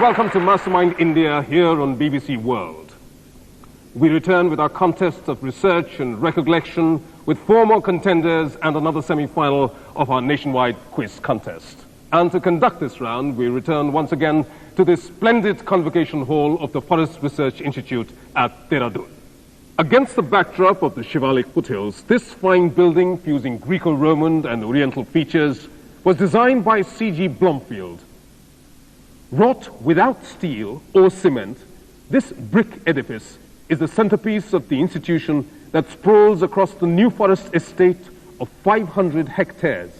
welcome to Mastermind India here on BBC World. We return with our contest of research and recollection with 4 more contenders and another semi-final of our nationwide quiz contest. And to conduct this round, we return once again to this splendid convocation hall of the Forest Research Institute at Dehradun. Against the backdrop of the Shivalik foothills, this fine building, fusing Greco-Roman and Oriental features, was designed by C.G. Blomfield. Wrought without steel or cement, this brick edifice is the centerpiece of the institution that sprawls across the New Forest estate of 500 hectares.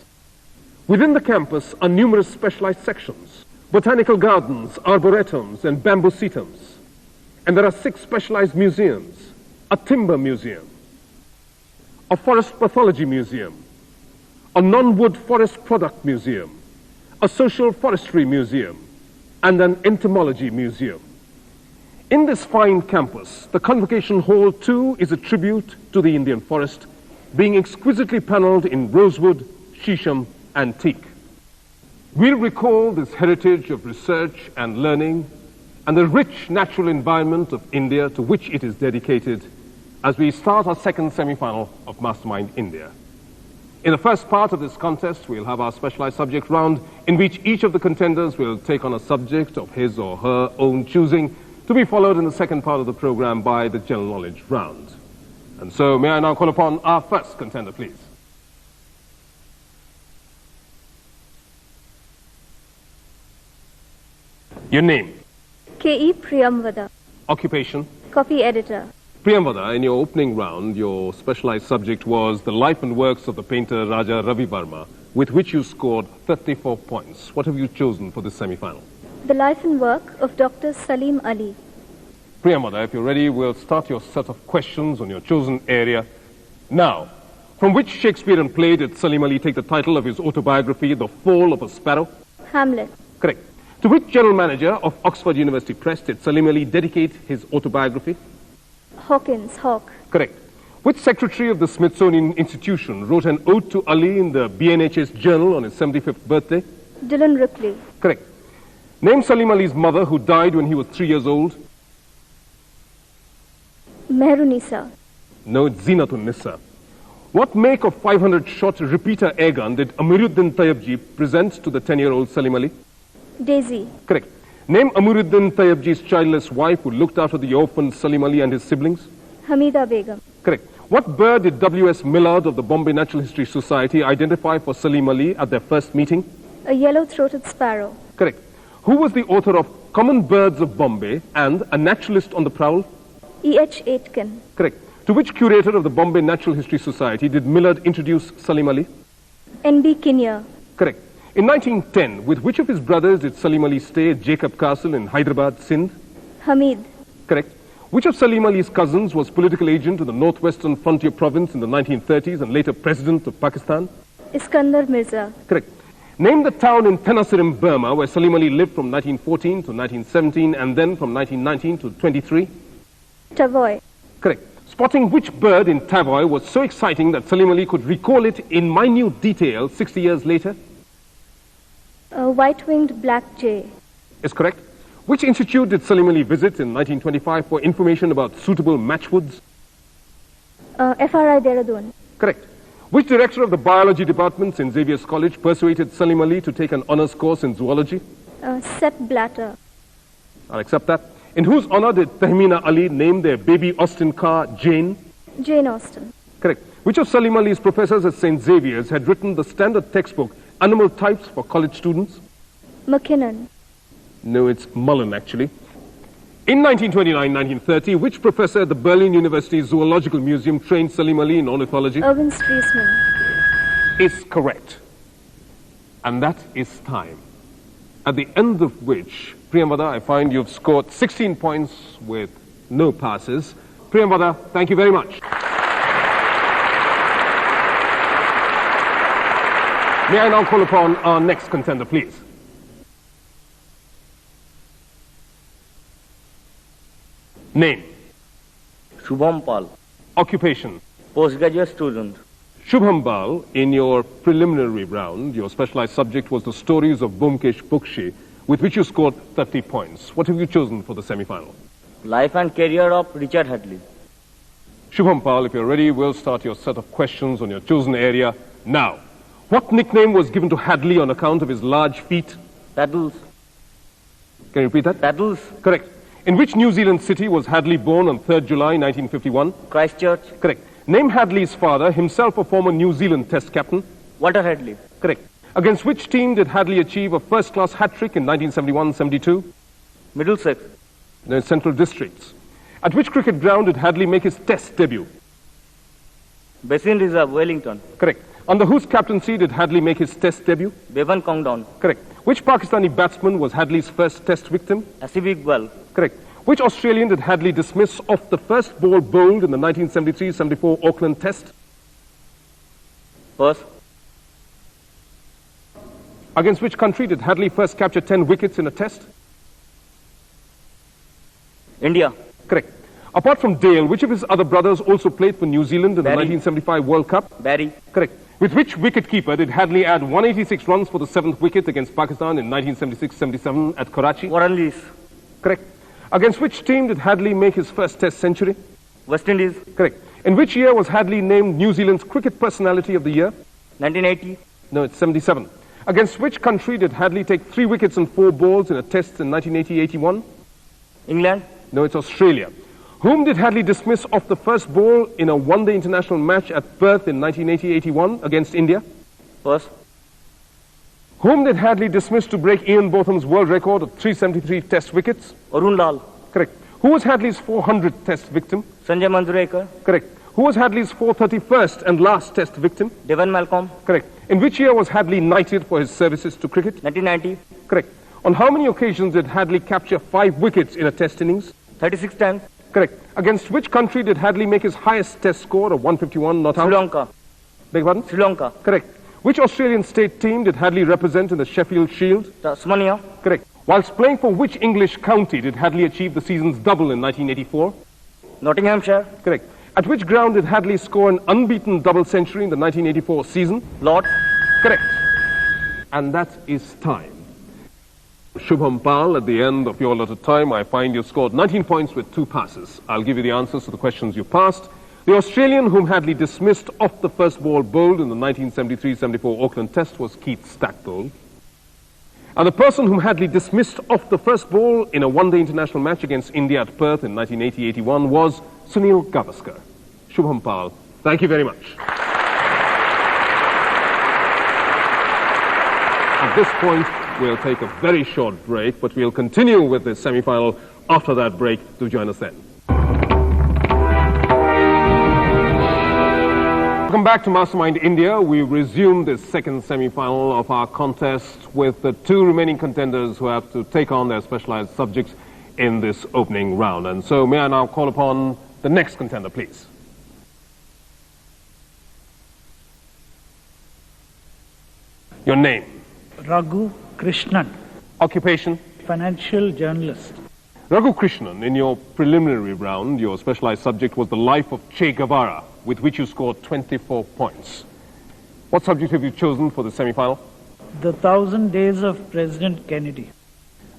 Within the campus are numerous specialized sections, botanical gardens, arboretums, and bamboo-setums. And there are 6 specialized museums, a timber museum, a forest pathology museum, a non-wood forest product museum, a social forestry museum, and an entomology museum. In this fine campus, the Convocation Hall too is a tribute to the Indian forest, being exquisitely paneled in rosewood, shisham, and teak. We'll recall this heritage of research and learning and the rich natural environment of India to which it is dedicated as we start our second semi-final of Mastermind India. In the first part of this contest, we'll have our specialized subject round, in which each of the contenders will take on a subject of his or her own choosing, to be followed in the second part of the program by the general knowledge round. And so, may I now call upon our first contender, please. Your name? K.E. Priyamvada. Occupation? Copy editor. Priyamvada, in your opening round, your specialized subject was the life and works of the painter Raja Ravi Verma, with which you scored 34 points. What have you chosen for this semi-final? The life and work of Dr. Salim Ali. Priyamvada, if you're ready, we'll start your set of questions on your chosen area. Now, from which Shakespearean play did Salim Ali take the title of his autobiography, The Fall of a Sparrow? Hamlet. Correct. To which general manager of Oxford University Press did Salim Ali dedicate his autobiography? Hawkins, Hawk. Correct. Which secretary of the Smithsonian Institution wrote an ode to Ali in the BNHS Journal on his 75th birthday? Dylan Ripley. Correct. Name Salim Ali's mother who died when he was 3 years old. Mehrunisa. No, it's Zinatun Nissa. What make of 500-shot repeater airgun did Amiruddin Tayyabji present to the 10-year-old Salim Ali? Daisy. Correct. Name Amiruddin Tayyabji's childless wife who looked after the orphan Salim Ali and his siblings? Hamida Begum. Correct. What bird did W.S. Millard of the Bombay Natural History Society identify for Salim Ali at their first meeting? A yellow-throated sparrow. Correct. Who was the author of Common Birds of Bombay and A Naturalist on the Prowl? E.H. Aitken. Correct. To which curator of the Bombay Natural History Society did Millard introduce Salim Ali? N.B. Kinnear. Correct. In 1910, with which of his brothers did Salim Ali stay at Jacob Castle in Hyderabad, Sindh? Hamid. Correct. Which of Salim Ali's cousins was political agent in the northwestern frontier province in the 1930s and later president of Pakistan? Iskandar Mirza. Correct. Name the town in Tenasserim, Burma, where Salim Ali lived from 1914 to 1917 and then from 1919 to 23? Tavoy. Correct. Spotting which bird in Tavoy was so exciting that Salim Ali could recall it in minute detail 60 years later? A white-winged black jay. Is correct. Which institute did Salim Ali visit in 1925 for information about suitable matchwoods? FRI Dehradun. Correct. Which director of the biology department St. Xavier's College persuaded Salim Ali to take an honors course in zoology? Sepp Blatter. I'll accept that. In whose honor did Tahmina Ali name their baby Austin car Jane? Jane Austen. Correct. Which of Salim Ali's professors at St. Xavier's had written the standard textbook Animal Types for College Students? McKinnon. No, it's Mullen, actually. In 1929-1930, which professor at the Berlin University Zoological Museum trained Salim Ali in ornithology? Erwin Stresemann. Is correct. And that is time. At the end of which, Priyamvada, I find you've scored 16 points with no passes. Priyamvada, thank you very much. May I now call upon our next contender, please? Name? Shubham Pal. Occupation? Postgraduate student. Shubham Pal, in your preliminary round, your specialized subject was the stories of Byomkesh Bokshi, with which you scored 30 points. What have you chosen for the semi-final? Life and career of Richard Hadley. Shubham Pal, if you're ready, we'll start your set of questions on your chosen area now. What nickname was given to Hadley on account of his large feet? Paddles. Can you repeat that? Paddles. Correct. In which New Zealand city was Hadley born on 3rd July 1951? Christchurch. Correct. Name Hadley's father, himself a former New Zealand Test captain. Walter Hadley. Correct. Against which team did Hadley achieve a first-class hat-trick in 1971-72? Middlesex. No, Central Districts. At which cricket ground did Hadley make his Test debut? Basin Reserve, Wellington. Correct. Under whose captaincy did Hadley make his Test debut? Bevan Kongdown. Correct. Which Pakistani batsman was Hadley's first Test victim? Asif Iqbal. Correct. Which Australian did Hadley dismiss off the first ball bowled in the 1973-74 Auckland Test? First. Against which country did Hadley first capture 10 wickets in a Test? India. Correct. Apart from Dale, which of his other brothers also played for New Zealand in Barry. the 1975 World Cup? Barry. Correct. With which wicket-keeper did Hadley add 186 runs for the 7th wicket against Pakistan in 1976-77 at Karachi? Warren Lees. Correct. Against which team did Hadley make his first Test century? West Indies. Correct. In which year was Hadley named New Zealand's Cricket Personality of the Year? 1980. No, it's 77. Against which country did Hadley take 3 wickets and 4 balls in a Test in 1980-81? England. No, it's Australia. Whom did Hadley dismiss off the first ball in a one-day international match at Perth in 1980-81 against India? First. Whom did Hadley dismiss to break Ian Botham's world record of 373 Test wickets? Arun Lal. Correct. Who was Hadley's 400th Test victim? Sanjay Manjrekar. Correct. Who was Hadley's 431st and last Test victim? Devon Malcolm. Correct. In which year was Hadley knighted for his services to cricket? 1990. Correct. On how many occasions did Hadley capture 5 wickets in a Test innings? 36 times. Correct. Against which country did Hadley make his highest Test score of 151 not out? Sri Lanka. Beg your pardon? Sri Lanka. Correct. Which Australian state team did Hadley represent in the Sheffield Shield? Tasmania. Correct. Whilst playing for which English county did Hadley achieve the season's double in 1984? Nottinghamshire. Correct. At which ground did Hadley score an unbeaten double century in the 1984 season? Lords. Correct. And that is time. Shubham Pal, at the end of your allotted time, I find you scored 19 points with 2 passes. I'll give you the answers to the questions you passed. The Australian whom Hadley dismissed off the first ball bowled in the 1973-74 Auckland Test was Keith Stackpole. And the person whom Hadley dismissed off the first ball in a one-day international match against India at Perth in 1980-81 was Sunil Gavaskar. Shubham Pal, thank you very much. At this point, we'll take a very short break, but we'll continue with this semi-final after that break. Do join us then. Welcome back to Mastermind India. We resume this second semi-final of our contest with the 2 remaining contenders who have to take on their specialized subjects in this opening round. And so may I now call upon the next contender, please. Your name? Raghu Krishnan, Occupation? financial journalist. Raghu Krishnan, in your preliminary round, your specialized subject was the life of Che Guevara, with which you scored 24 points. What subject have you chosen for the semi-final? The 1,000 Days of President Kennedy.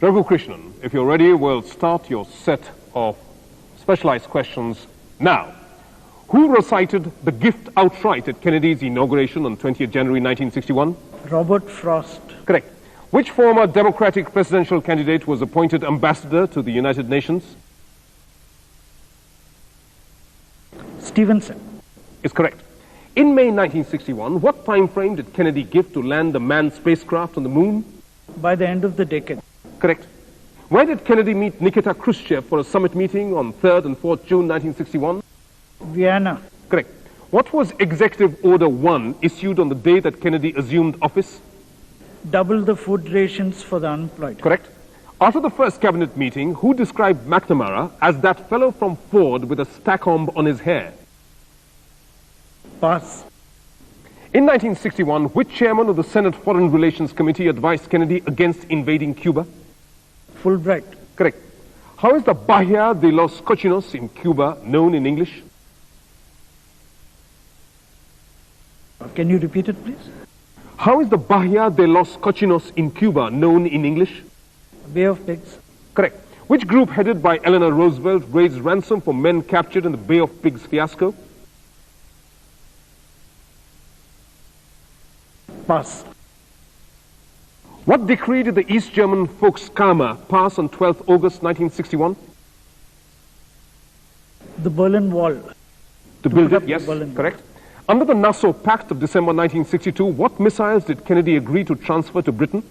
Raghu Krishnan, if you're ready, we'll start your set of specialized questions now. Who recited the gift outright at Kennedy's inauguration on 20th January 1961? Robert Frost. Correct. Which former Democratic presidential candidate was appointed ambassador to the United Nations? Stevenson. Is correct. In May 1961, what time frame did Kennedy give to land the manned spacecraft on the moon? By the end of the decade. Correct. Where did Kennedy meet Nikita Khrushchev for a summit meeting on 3rd and 4th June 1961? Vienna. Correct. What was Executive Order 1 issued on the day that Kennedy assumed office? Double the food rations for the unemployed. Correct. After the first cabinet meeting, who described McNamara as that fellow from Ford with a stackhomb on his hair? Pass. In 1961, which chairman of the Senate Foreign Relations Committee advised Kennedy against invading Cuba? Fulbright. Correct. How is the Bahia de los Cochinos in Cuba known in English? Can you repeat it, please? How is the Bahia de los Cochinos in Cuba known in English? Bay of Pigs. Correct. Which group headed by Eleanor Roosevelt raised ransom for men captured in the Bay of Pigs fiasco? Pass. What decree did the East German Volkskammer pass on 12th August 1961? The Berlin Wall. To build put up it, the yes, Berlin Wall. correct. Under the Nassau Pact of December 1962, what missiles did Kennedy agree to transfer to Britain?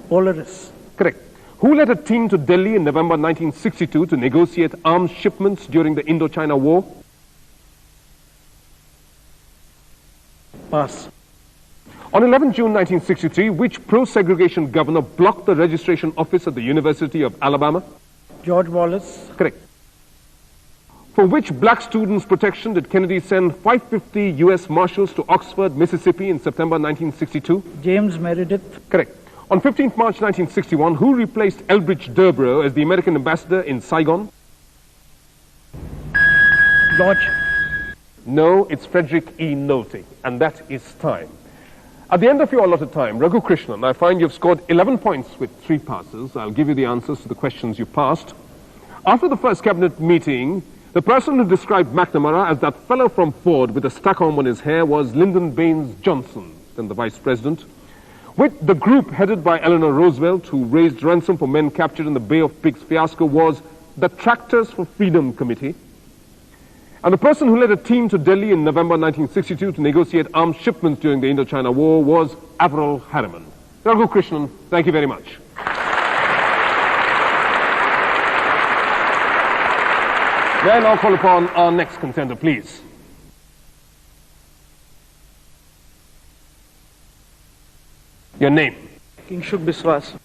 Polaris. Correct. Who led a team to Delhi in November 1962 to negotiate arms shipments during the Indochina War? Pass. On 11 June 1963, which pro-segregation governor blocked the registration office at the University of Alabama? George Wallace. Correct. For which black students' protection did Kennedy send 550 U.S. Marshals to Oxford, Mississippi in September 1962? James Meredith. Correct. On 15th March 1961, who replaced Elbridge Durbrow as the American ambassador in Saigon? Lodge. No, it's Frederick E. Nolte, and that is time. At the end of your allotted time, Raghu Krishnan, I find you've scored 11 points with 3 passes. I'll give you the answers to the questions you passed. After the first cabinet meeting, the person who described McNamara as that fellow from Ford with a Stockholm on his hair was Lyndon Baines Johnson, then the vice president. With the group headed by Eleanor Roosevelt, who raised ransom for men captured in the Bay of Pigs fiasco, was the Tractors for Freedom Committee. And the person who led a team to Delhi in November 1962 to negotiate arms shipments during the Indochina War was Averell Harriman. Raghu Krishnan, thank you very much. May I now call upon our next contender, please. Your name, Kingshuk Biswas,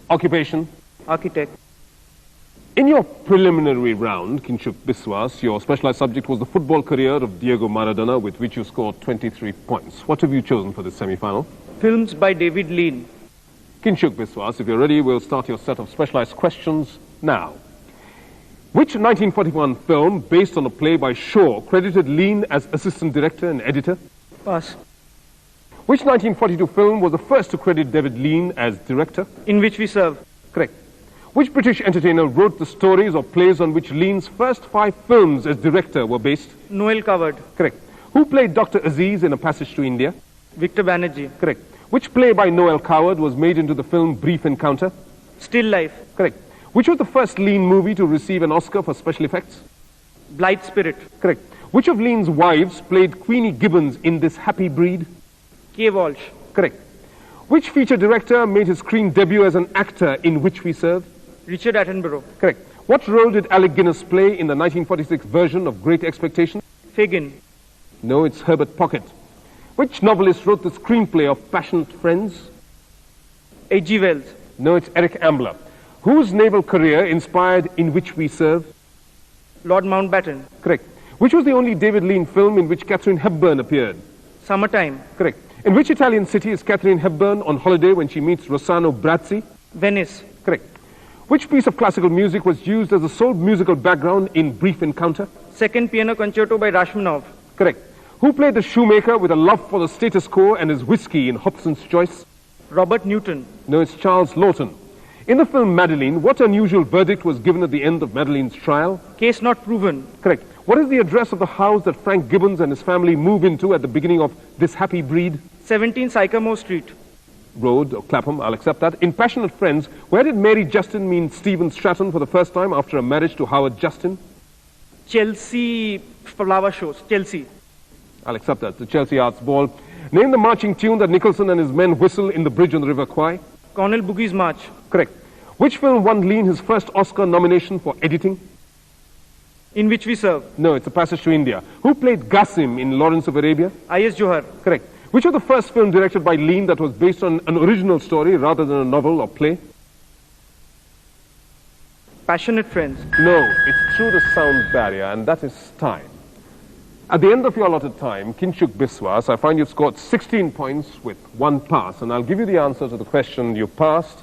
occupation. architect. In your preliminary round, Kingshuk Biswas, your specialized subject was the football career of Diego Maradona, with which you scored 23 points. What have you chosen for this semi-final? Films by David Lean. Kingshuk Biswas, if you're ready, we'll start your set of specialized questions now. Which 1941 film, based on a play by Shaw, credited Lean as assistant director and editor? Pass. Which 1942 film was the first to credit David Lean as director? In Which We Serve. Correct. Which British entertainer wrote the stories or plays on which Lean's first 5 films as director were based? Noel Coward. Correct. Who played Dr. Aziz in A Passage to India? Victor Banerjee. Correct. Which play by Noel Coward was made into the film Brief Encounter? Still Life. Correct. Which was the first Lean movie to receive an Oscar for special effects? Blithe Spirit. Correct. Which of Lean's wives played Queenie Gibbons in This Happy Breed? K. Walsh. Correct. Which feature director made his screen debut as an actor in Which We Serve? Richard Attenborough. Correct. What role did Alec Guinness play in the 1946 version of Great Expectations? Fagin. No, it's Herbert Pocket. Which novelist wrote the screenplay of Passionate Friends? H.G. Wells. No, it's Eric Ambler. Whose naval career inspired In Which We Serve? Lord Mountbatten. Correct. Which was the only David Lean film in which Catherine Hepburn appeared? Summertime. Correct. In which Italian city is Catherine Hepburn on holiday when she meets Rossano Brazzi? Venice. Correct. Which piece of classical music was used as the sole musical background in Brief Encounter? Second Piano Concerto by Rachmaninoff. Correct. Who played the shoemaker with a love for the status quo and his whiskey in Hobson's Choice? Robert Newton. No, it's Charles Lawton. In the film Madeline, what unusual verdict was given at the end of Madeline's trial? Case not proven. Correct. What is the address of the house that Frank Gibbons and his family move into at the beginning of This Happy Breed? 17 Sycamore Street. Road, or Clapham, I'll accept that. In Passionate Friends, where did Mary Justin meet Stephen Stratton for the first time after a marriage to Howard Justin? Chelsea flower shows. Chelsea. I'll accept that. The Chelsea Arts Ball. Name the marching tune that Nicholson and his men whistle in The Bridge on the River Kwai. Cornell Boogie's March. Correct. Which film won Lean his first Oscar nomination for editing? In Which We Serve. No, it's A Passage to India. Who played Qasim in Lawrence of Arabia? I.S. Johar. Correct. Which was the first film directed by Lean that was based on an original story rather than a novel or play? Passionate Friends. No, it's Through the Sound Barrier, and that is time. At the end of your allotted time, Kingshuk Biswas, I find you've scored 16 points with 1 pass, and I'll give you the answer to the question you passed.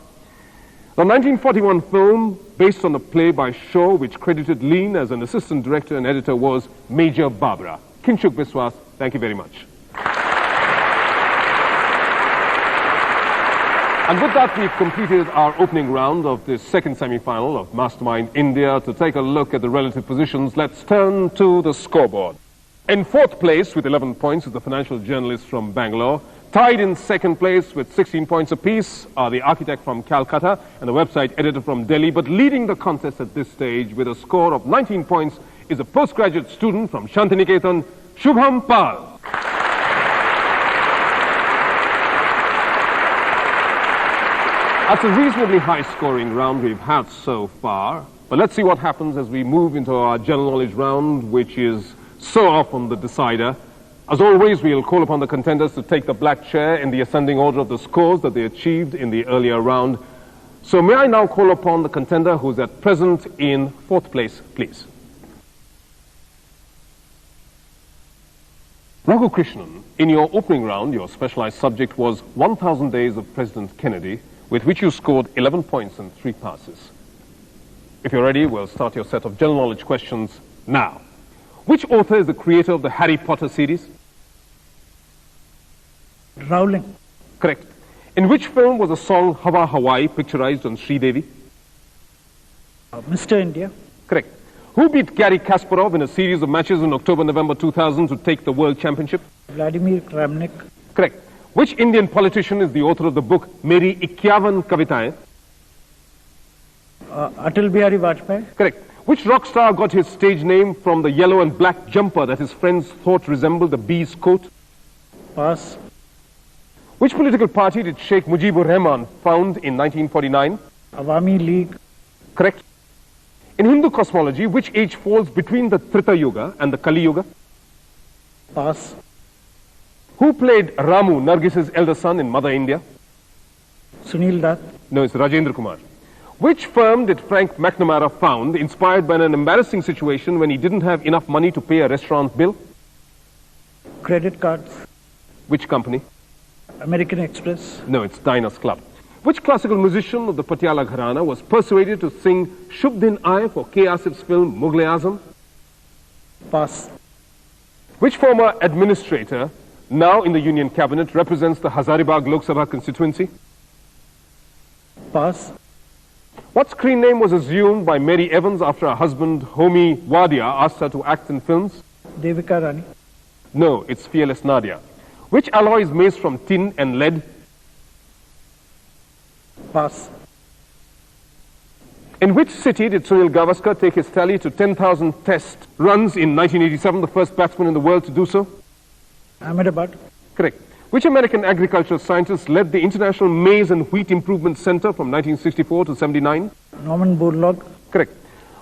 The 1941 film, based on a play by Shaw, which credited Lean as an assistant director and editor, was Major Barbara. Kingshuk Biswas, thank you very much. And with that, we've completed our opening round of this second semi-final of Mastermind India. To take a look at the relative positions, let's turn to the scoreboard. In fourth place with 11 points is the financial journalist from Bangalore. Tied in second place with 16 points apiece are the architect from Calcutta and the website editor from Delhi. But leading the contest at this stage with a score of 19 points is a postgraduate student from Shantiniketan, Shubham Pal. That's a reasonably high-scoring round we've had so far. But let's see what happens as we move into our general knowledge round, which is so often the decider. As always, we'll call upon the contenders to take the black chair in the ascending order of the scores that they achieved in the earlier round. So may I now call upon the contender who's at present in fourth place, please. Raghu Krishnan, in your opening round, your specialized subject was 1,000 Days of President Kennedy, with which you scored 11 points and 3 passes. If you're ready, we'll start your set of general knowledge questions now. Which author is the creator of the Harry Potter series? Rowling. Correct. In which film was the song Hawa Hawaii picturized on Sridevi? Mr. India. Correct. Who beat Garry Kasparov in a series of matches in October-November 2000 to take the World Championship? Vladimir Kramnik. Correct. Which Indian politician is the author of the book Meri 51 Kavitaएं? Atal Bihari Vajpayee. Correct. Which rock star got his stage name from the yellow and black jumper that his friends thought resembled the bee's coat? Pass. Which political party did Sheikh Mujibur Rahman found in 1949? Awami League. Correct. In Hindu cosmology, which age falls between the Treta Yuga and the Kali Yuga? Pass. Who played Ramu, Nargis's elder son, in Mother India? Sunil Dutt. No, it's Rajendra Kumar. Which firm did Frank McNamara found, inspired by an embarrassing situation when he didn't have enough money to pay a restaurant bill? Credit cards. Which company? American Express. No, it's Diners Club. Which classical musician of the Patiala Gharana was persuaded to sing Shubh Din Aaye for K. Asif's film Mughal-e-Azam? Pass. Which former administrator, now in the Union Cabinet, represents the Hazaribagh Lok Sabha constituency? Pass. What screen name was assumed by Mary Evans after her husband, Homi Wadia, asked her to act in films? Devika Rani. No, it's Fearless Nadia. Which alloy is made from tin and lead? Pass. In which city did Sunil Gavaskar take his tally to 10,000 test runs in 1987, the first batsman in the world to do so? Ahmedabad. Correct. Which American agricultural scientist led the International Maize and Wheat Improvement Center from 1964 to 79? Norman Borlaug. Correct.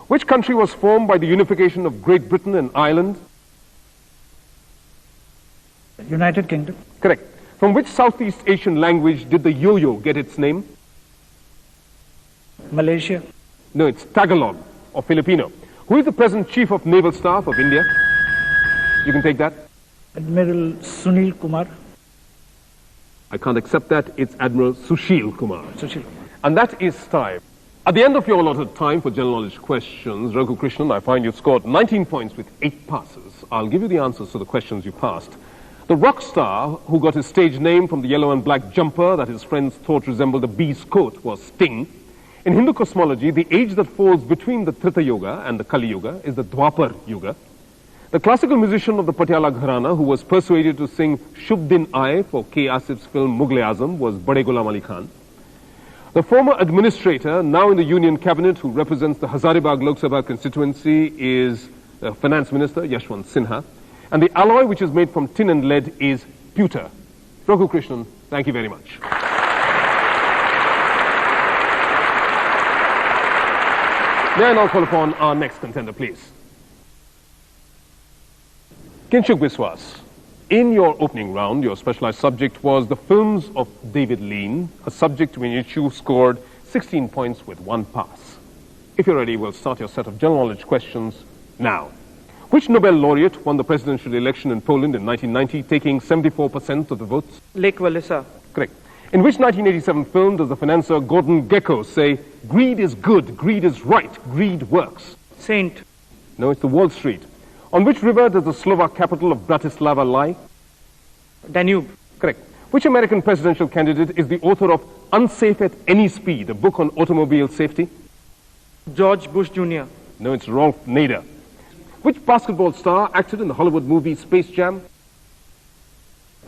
Which country was formed by the unification of Great Britain and Ireland? United Kingdom. Correct. From which Southeast Asian language did the yo-yo get its name? Malaysia. No, it's Tagalog or Filipino. Who is the present Chief of Naval Staff of India? You can take that. Admiral Sunil Kumar. I can't accept that. It's Admiral Sushil Kumar. Sushil Kumar. And that is time. At the end of your allotted time for general knowledge questions, Raghu Krishnan, I find you've scored 19 points with 8 passes. I'll give you the answers to the questions you passed. The rock star who got his stage name from the yellow and black jumper that his friends thought resembled a bee's coat was Sting. In Hindu cosmology, the age that falls between the Treta Yuga and the Kali Yuga is the Dwapar Yuga. The classical musician of the Patiala Gharana who was persuaded to sing Shubh Din Aaye for K. Asif's film Mughal-e-Azam was Bade Ghulam Ali Khan. The former administrator, now in the Union Cabinet, who represents the Hazaribagh Lok Sabha constituency is Finance Minister Yashwant Sinha. And the alloy which is made from tin and lead is pewter. Raghu Krishnan, thank you very much. May I now call upon our next contender, please. Kinshuk Biswas, in your opening round, your specialized subject was the films of David Lean, a subject in which you scored 16 points with 1 pass. If you're ready, we'll start your set of general knowledge questions now. Which Nobel laureate won the presidential election in Poland in 1990, taking 74% of the votes? Lech Walesa. Correct. In which 1987 film does the financier Gordon Gekko say, greed is good, greed is right, greed works? Saint. No, it's the Wall Street. On which river does the Slovak capital of Bratislava lie? Danube. Correct. Which American presidential candidate is the author of Unsafe at Any Speed, a book on automobile safety? George Bush Jr. No, it's Rolf Nader. Which basketball star acted in the Hollywood movie Space Jam?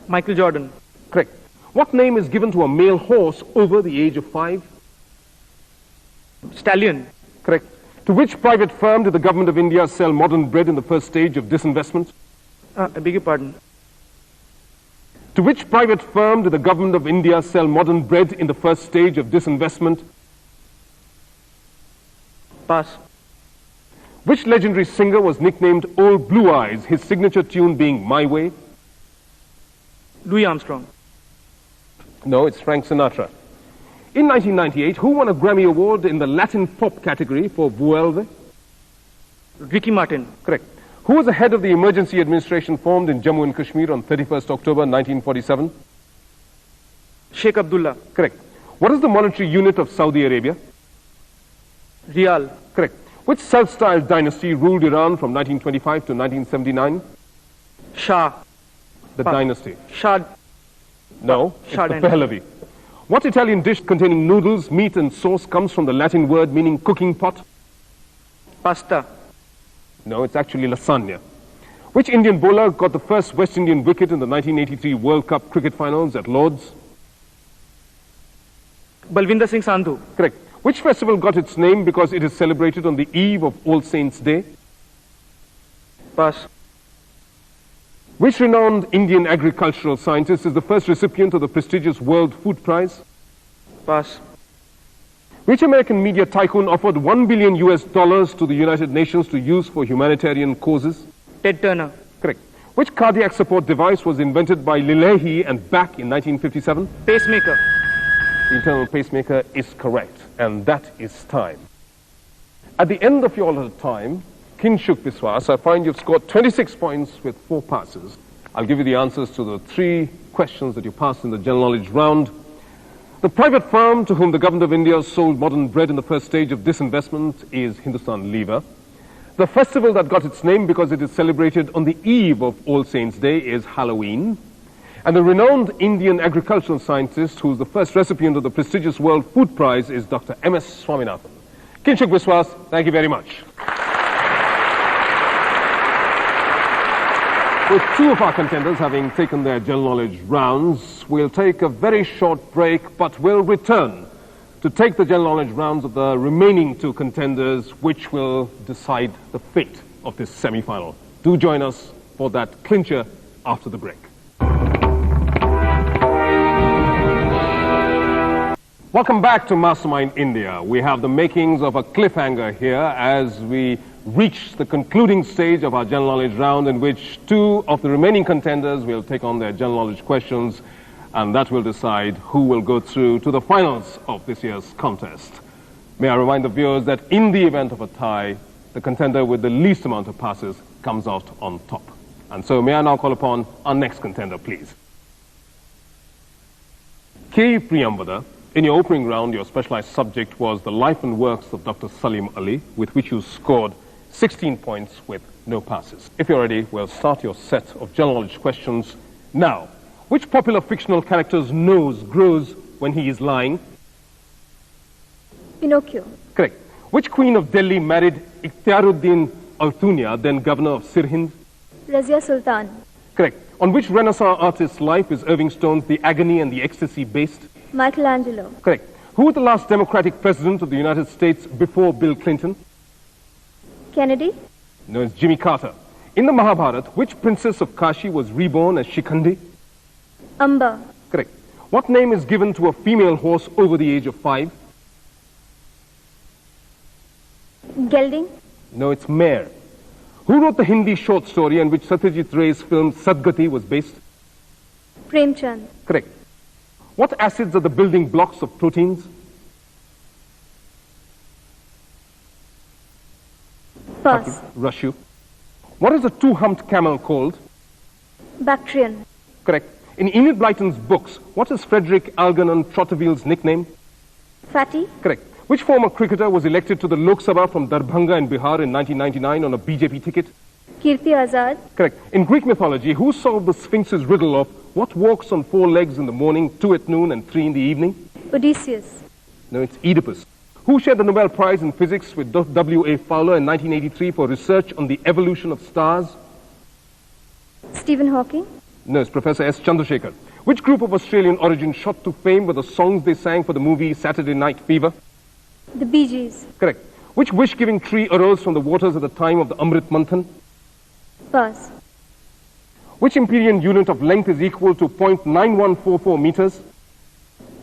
Michael Jordan. Correct. What name is given to a male horse over the age of 5? Stallion. Correct. To which private firm did the government of India sell modern bread in the first stage of disinvestment? I beg your pardon. To which private firm did the government of India sell modern bread in the first stage of disinvestment? Pass. Which legendary singer was nicknamed Old Blue Eyes, his signature tune being My Way? Louis Armstrong. No, it's Frank Sinatra. In 1998, who won a Grammy Award in the Latin pop category for Vuelve? Ricky Martin. Correct. Who was the head of the emergency administration formed in Jammu and Kashmir on 31st October 1947? Sheikh Abdullah. Correct. What is the monetary unit of Saudi Arabia? Rial. Correct. Which self-styled dynasty ruled Iran from 1925 to 1979? Shah. The dynasty. Shah. No, it's Shah the dynasty. Pahlavi. What Italian dish containing noodles, meat and sauce comes from the Latin word meaning cooking pot? Pasta. No, it's actually lasagna. Which Indian bowler got the first West Indian wicket in the 1983 World Cup cricket finals at Lord's? Balwinder Singh Sandhu. Correct. Which festival got its name because it is celebrated on the eve of All Saints' Day? Pass. Which renowned Indian agricultural scientist is the first recipient of the prestigious World Food Prize? Pass. Which American media tycoon offered $1 billion to the United Nations to use for humanitarian causes? Ted Turner. Correct. Which cardiac support device was invented by Lillehi and Back in 1957? Pacemaker. The internal pacemaker is correct, and that is time. At the end of your allotted time, Kinshuk Biswas, I find you've scored 26 points with 4 passes. I'll give you the answers to the 3 questions that you passed in the general knowledge round. The private firm to whom the government of India sold modern bread in the first stage of disinvestment is Hindustan Lever. The festival that got its name because it is celebrated on the eve of All Saints' Day is Halloween. And the renowned Indian agricultural scientist who is the first recipient of the prestigious World Food Prize is Dr. M.S. Swaminathan. Kinshuk Biswas, thank you very much. With 2 of our contenders having taken their general knowledge rounds, we'll take a very short break, but we'll return to take the general knowledge rounds of the remaining 2 contenders, which will decide the fate of this semi-final. Do join us for that clincher after the break. Welcome back to Mastermind India. We have the makings of a cliffhanger here as we reach the concluding stage of our general knowledge round, in which 2 of the remaining contenders will take on their general knowledge questions, and that will decide who will go through to the finals of this year's contest. May I remind the viewers that in the event of a tie, the contender with the least amount of passes comes out on top. And so may I now call upon our next contender, please. K. Priyambada, in your opening round, your specialized subject was the life and works of Dr. Salim Ali, with which you scored 16 points with no passes. If you're ready, we'll start your set of general knowledge questions now. Which popular fictional character's nose grows when he is lying? Pinocchio. Correct. Which queen of Delhi married Ikhtiaruddin Altunia, then governor of Sirhind? Razia Sultan. Correct. On which Renaissance artist's life is Irving Stone's The Agony and the Ecstasy based? Michelangelo. Correct. Who was the last Democratic president of the United States before Bill Clinton? Kennedy. No, it's Jimmy Carter. In the Mahabharata, which princess of Kashi was reborn as Shikhandi? Amba. Correct. What name is given to a female horse over the age of 5? Gelding. No, it's mare. Who wrote the Hindi short story on which Satyajit Ray's film Sadgati was based? Premchand. Correct. What acids are the building blocks of proteins? Pass. Rush you. What is a 2-humped camel called? Bactrian. Correct. In Enid Blyton's books, what is Frederick Algernon Trotterville's nickname? Fatty. Correct. Which former cricketer was elected to the Lok Sabha from Darbhanga in Bihar in 1999 on a BJP ticket? Kirti Azad. Correct. In Greek mythology, who solved the Sphinx's riddle of What walks on 4 legs in the morning, 2 at noon, and 3 in the evening? Odysseus. No, it's Oedipus. Who shared the Nobel Prize in Physics with W.A. Fowler in 1983 for research on the evolution of stars? Stephen Hawking. No, it's Professor S. Chandrasekhar. Which group of Australian origin shot to fame with the songs they sang for the movie Saturday Night Fever? The Bee Gees. Correct. Which wish-giving tree arose from the waters at the time of the Amrit Manthan? Pass. Which Empyrean unit of length is equal to 0.9144 meters?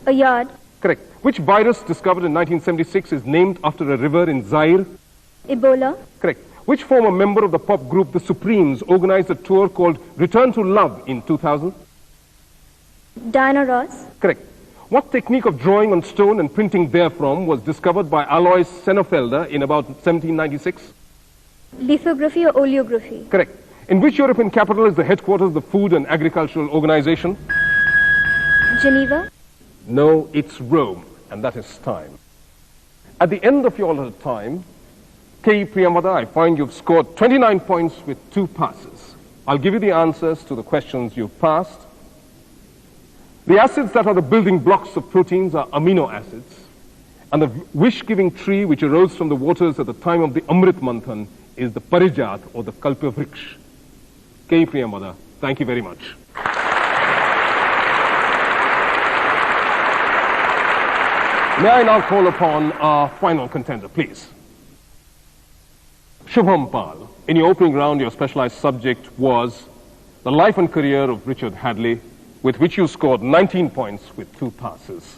A yard. Correct. Which virus discovered in 1976 is named after a river in Zaire? Ebola. Correct. Which former member of the pop group The Supremes organized a tour called Return to Love in 2000? Diana Ross. Correct. What technique of drawing on stone and printing therefrom was discovered by Alois Sennefelder in about 1796? Lithography or oleography. Correct. In which European capital is the headquarters of the Food and Agricultural Organization? Geneva. No, it's Rome, and that is time. At the end of your allotted time, K. Priyamvada, I find you've scored 29 points with 2 passes. I'll give you the answers to the questions you've passed. The acids that are the building blocks of proteins are amino acids, and the wish-giving tree which arose from the waters at the time of the Amrit Manthan is the Parijat or the Kalpa Vriksh. K. Priyamvada, thank you very much. May I now call upon our final contender, please. Shubham Pal, in your opening round, your specialized subject was the life and career of Richard Hadley, with which you scored 19 points with 2 passes.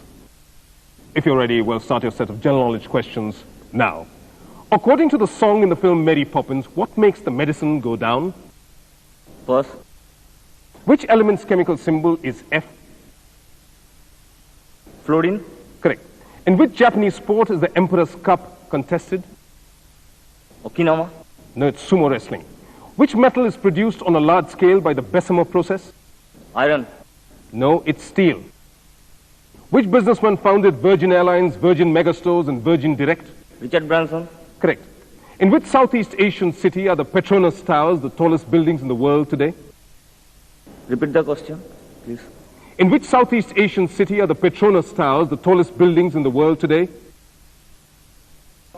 If you're ready, we'll start your set of general knowledge questions now. According to the song in the film Mary Poppins, what makes the medicine go down? Pass. Which element's chemical symbol is F? Fluorine. Correct. In which Japanese sport is the Emperor's Cup contested? Okinawa. No, it's sumo wrestling. Which metal is produced on a large scale by the Bessemer process? Iron. No, it's steel. Which businessman founded Virgin Airlines, Virgin Megastores, and Virgin Direct? Richard Branson. Correct. In which Southeast Asian city are the Petronas Towers, the tallest buildings in the world today? Repeat the question, please. In which Southeast Asian city are the Petronas Towers, the tallest buildings in the world today?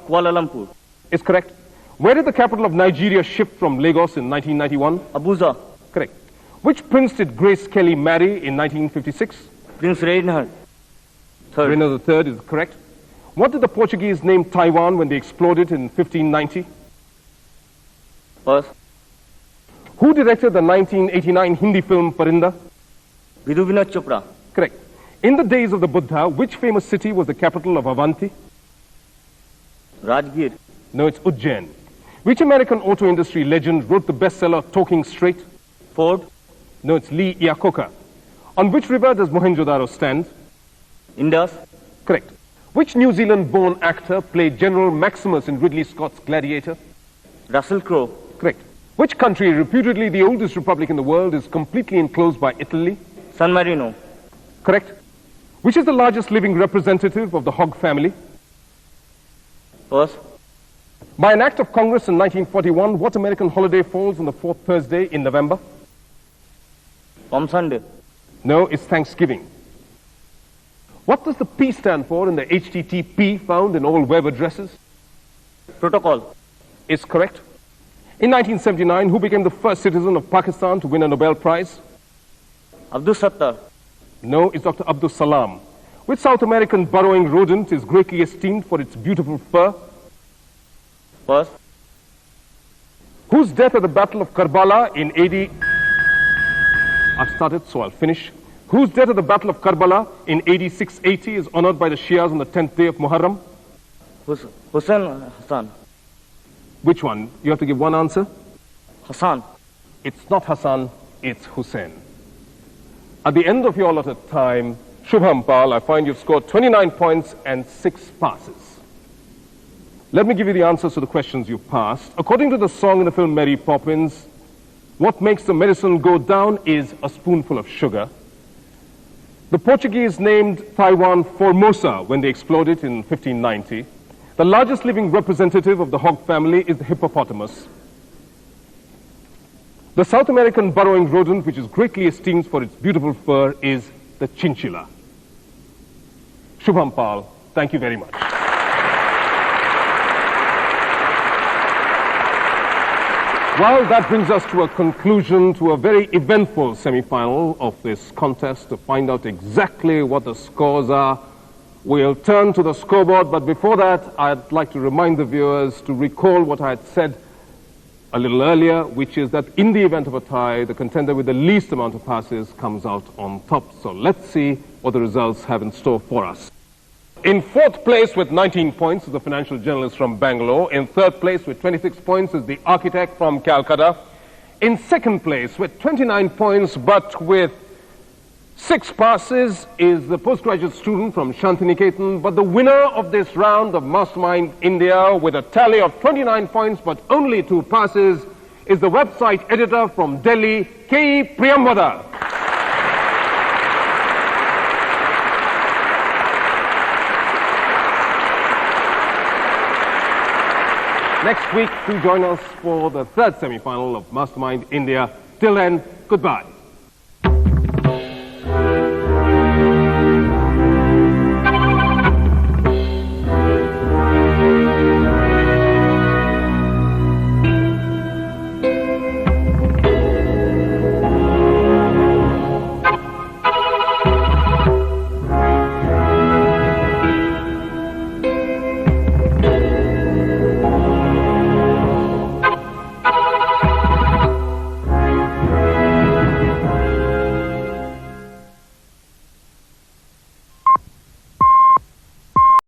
Kuala Lumpur. Is correct. Where did the capital of Nigeria shift from Lagos in 1991? Abuja. Correct. Which prince did Grace Kelly marry in 1956? Prince Reinhard. Third. Reynard III is correct. What did the Portuguese name Taiwan when they explored it in 1590? Pass. Who directed the 1989 Hindi film Parinda? Vidhu Vinod Chopra. Correct. In the days of the Buddha, which famous city was the capital of Avanti? Rajgir. No, it's Ujjain. Which American auto industry legend wrote the bestseller Talking Straight? Ford. No, it's Lee Iacocca. On which river does Mohenjo-daro stand? Indus. Correct. Which New Zealand-born actor played General Maximus in Ridley Scott's Gladiator? Russell Crowe. Correct. Which country, reputedly the oldest republic in the world, is completely enclosed by Italy? San Marino. Correct. Which is the largest living representative of the hog family? Pass. By an act of Congress in 1941, what American holiday falls on the 4th Thursday in November? Palm Sunday. No, it's Thanksgiving. What does the P stand for in the HTTP found in all web addresses? Protocol. Is correct. In 1979, who became the first citizen of Pakistan to win a Nobel Prize? Abdul Sattar. No, it's Dr. Abdus Salam. Which South American burrowing rodent is greatly esteemed for its beautiful fur? Pass. Whose death at the Battle of Karbala in AD... I've started, so I'll finish. Whose death at the Battle of Karbala in AD 680 is honored by the Shias on the 10th day of Muharram? Hussein Hassan. Which one? You have to give one answer. Hassan. It's not Hassan, it's Hussein. At the end of your allotted time, Shubham Pal, I find you've scored 29 points and 6 passes. Let me give you the answers to the questions you passed. According to the song in the film Mary Poppins, what makes the medicine go down is a spoonful of sugar. The Portuguese named Taiwan Formosa when they exploded in 1590. The largest living representative of the hog family is the hippopotamus. The South American burrowing rodent, which is greatly esteemed for its beautiful fur, is the chinchilla. Shubham Pal, thank you very much. Well, that brings us to a conclusion to a very eventful semi-final of this contest. To find out exactly what the scores are, we'll turn to the scoreboard, but before that, I'd like to remind the viewers to recall what I had said a little earlier, which is that in the event of a tie, the contender with the least amount of passes comes out on top. So let's see what the results have in store for us. In fourth place with 19 points is the financial journalist from Bangalore. In third place with 26 points is the architect from Calcutta. In second place with 29 points but with 6 passes is the postgraduate student from Shantiniketan. But the winner of this round of Mastermind India with a tally of 29 points but only 2 passes is the website editor from Delhi, K. Priyamvada. Next week, do join us for the third semi-final of Mastermind India. Till then, goodbye.